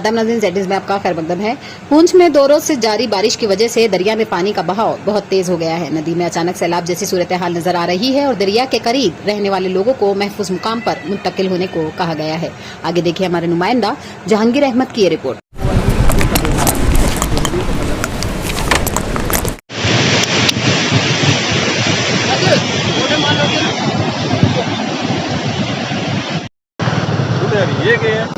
आदाब नाज़रीन, ज़ेड में आपका खैर मकदम है। पुंछ में 2 रोज से जारी बारिश की वजह से दरिया में पानी का बहाव बहुत तेज हो गया है। नदी में अचानक सैलाब जैसी सूरत हाल नजर आ रही है और दरिया के करीब रहने वाले लोगों को महफूज मुकाम पर मुंतकिल होने को कहा गया है। आगे देखिए हमारे नुमाइंदा जहांगीर अहमद की ये रिपोर्ट। ये क्या है?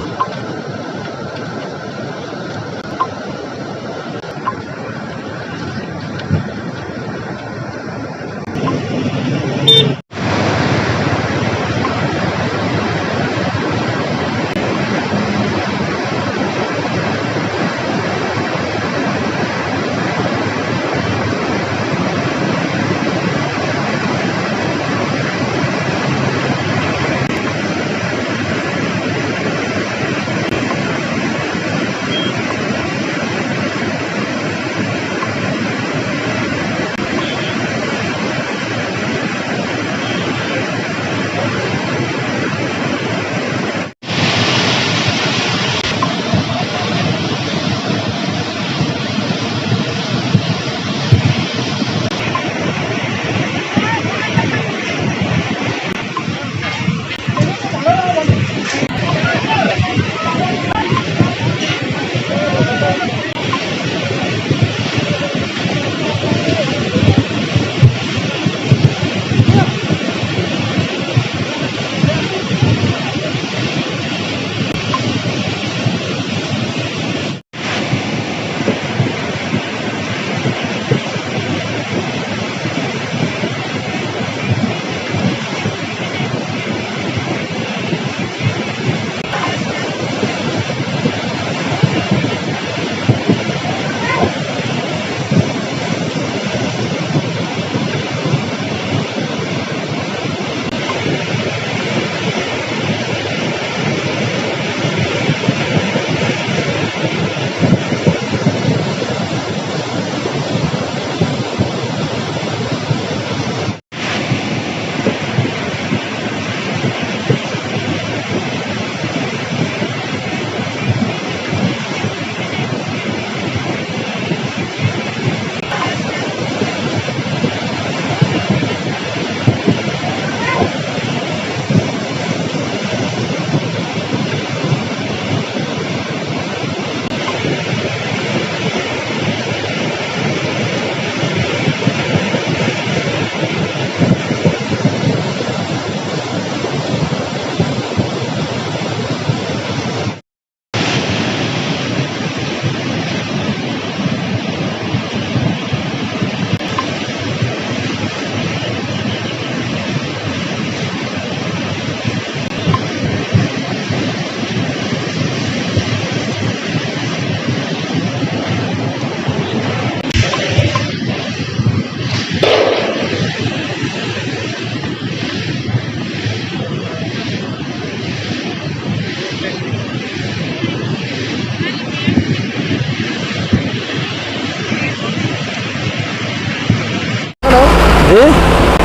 जी,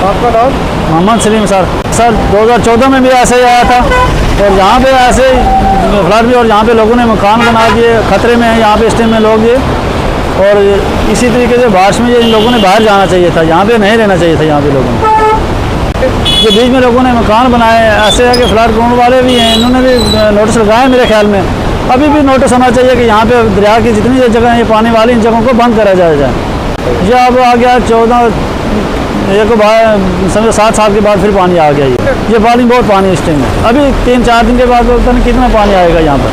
आपका नाम? मोहम्मद सलीम सर 2014 में भी ऐसे ही आया था और यहाँ पे ऐसे फ्लड भी, और यहाँ पे लोगों ने मकान बना दिए, खतरे में हैं यहाँ पे इस टाइम में लोग ये। और इसी तरीके से बारिश में ये लोगों ने बाहर जाना चाहिए था, यहाँ पे नहीं रहना चाहिए था। यहाँ पे लोगों ने जो बीच में लोगों ने मकान बनाए, ऐसे है कि फ्लड जोन वाले भी हैं, इन्होंने भी नोटिस लगाए मेरे ख्याल में। अभी भी नोटिस होना चाहिए कि यहाँ पे दरिया की जितनी जगह ये पानी वाली, इन जगहों को बंद करा जाए। ये अब आ गया 7 साल के बाद फिर पानी आ गया। ये पानी बहुत पानी इस टाइम में, अभी 3-4 दिन के बाद पता नहीं कितना पानी आएगा यहाँ पर।